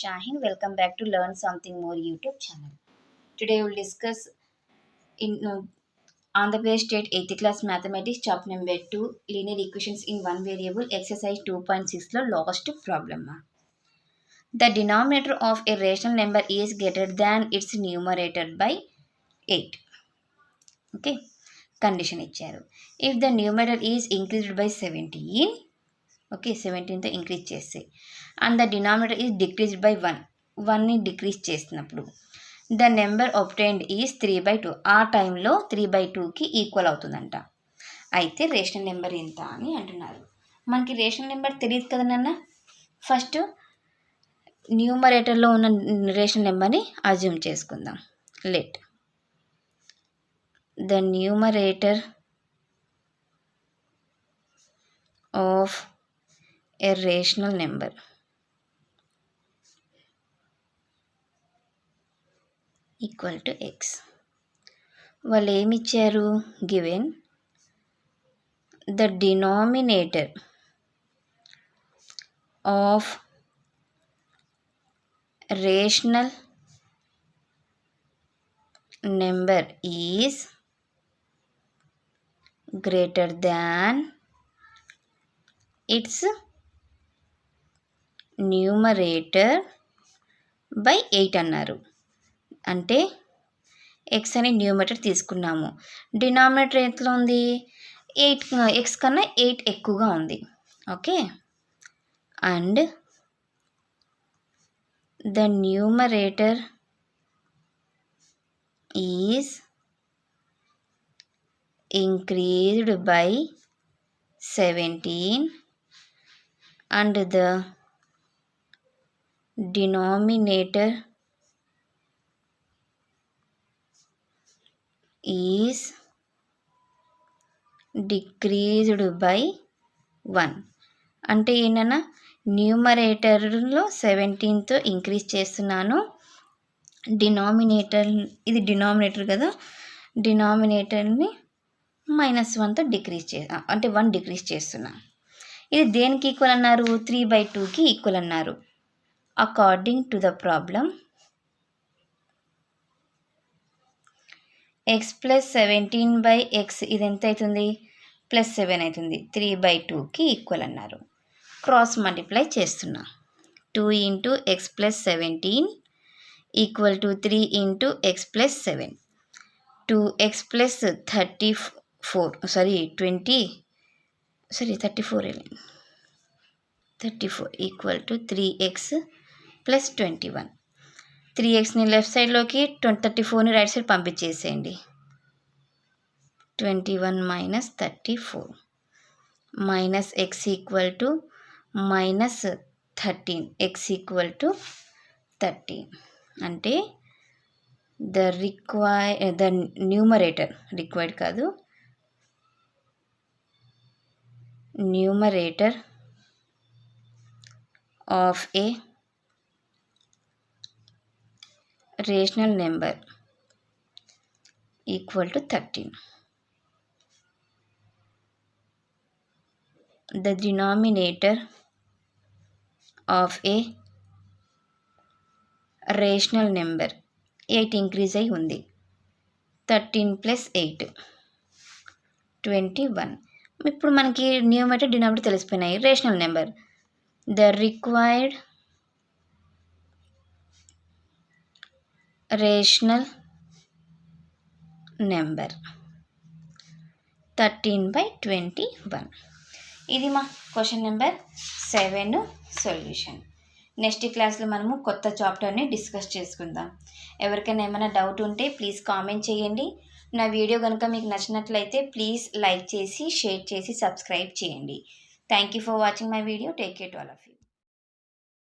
Shahin. Welcome back to Learn Something More YouTube channel. Today we will discuss in Andhra Pradesh State 8th class Mathematics chapter number 2 linear equations in one variable exercise 2.6 lo last problem. The denominator of a rational number is greater than its numerator by 8. Okay. Condition ఇచ్చారు. If the numerator is increased by 17, okay 17తో increase చేస్తే and the denominator is decreased by 1ని decrease చేసినప్పుడు the number obtained is 3/2. ఆ టైంలో 3/2కి equal అవుతుందంట. అయితే rational number ఎంత అని అంటున్నారు. మనకి రేషనల్ నెంబర్ తెలియదు కదా నాన్న. ఫస్ట్ న్యూమరేటర్లో ఉన్న రేషనల్ నెంబర్ని అజ్యూమ్ చేసుకుందాం. Let the numerator of a rational number equal to x. వాళ్ళు ఏమి ఇచ్చారు? Given the denominator of rational number is greater than it's numerator by 8 అన్నారు. అంటే ఎక్స్ అని న్యూమరేటర్ తీసుకున్నాము. డినామినేటర్ ఎంతలో ఉంది? 8. ఎక్స్ కన్నా 8 ఎక్కువగా ఉంది. Okay. And the numerator is increased by 17 and the denominator is decreased by 1. అంటే ఏంటన్నా న్యూమరేటర్లో 17తో ఇంక్రీజ్ చేస్తున్నాను. డినామినేటర్ ఇది డినామినేటర్ కదా, డినామినేటర్ని -1తో డిక్రీజ్ అంటే 1 డిక్రీజ్ చేస్తున్నా. ఇది దేనికి ఈక్వల్ అన్నారు? 3/2కి ఈక్వల్ అన్నారు. According to the problem x plus 17/x ఇది ఎంత అవుతుంది? +7 అవుతుంది. 3/2కి ఈక్వల్ అన్నారు. క్రాస్ మల్టిప్లై చేస్తున్నా. 2 × x + 17 equal to 3 × x + 7. 2x + 34 equal to 3x + 21. 3xని లెఫ్ట్ సైడ్లోకి 34ని రైట్ సైడ్ పంపించేసేయండి. 21 - 34 - x equal to -13. x equal to 13. అంటే ద న్యూమరేటర్ రిక్వైర్డ్ కాదు, numerator of a rational number equal to 13. The denominator of a rational number 8 increase అయి ఉంది. 13 + 8 21. ఇప్పుడు మనకి న్యూమరేటర్ డినామినేటర్ తెలిసిపోయినాయి. Rational number the required rational number 13/21. ఇది మా question number 7 solution. Next క్లాస్లో మనము కొత్త చాప్టర్ని డిస్కస్ చేసుకుందాం. ఎవరికైనా ఏమైనా డౌట్ ఉంటే ప్లీజ్ కామెంట్ చేయండి. నా వీడియో కనుక మీకు నచ్చినట్లయితే ప్లీజ్ లైక్ చేసి, షేర్ చేసి, సబ్స్క్రైబ్ చేయండి. Thank you for watching my video. Take care to all of you.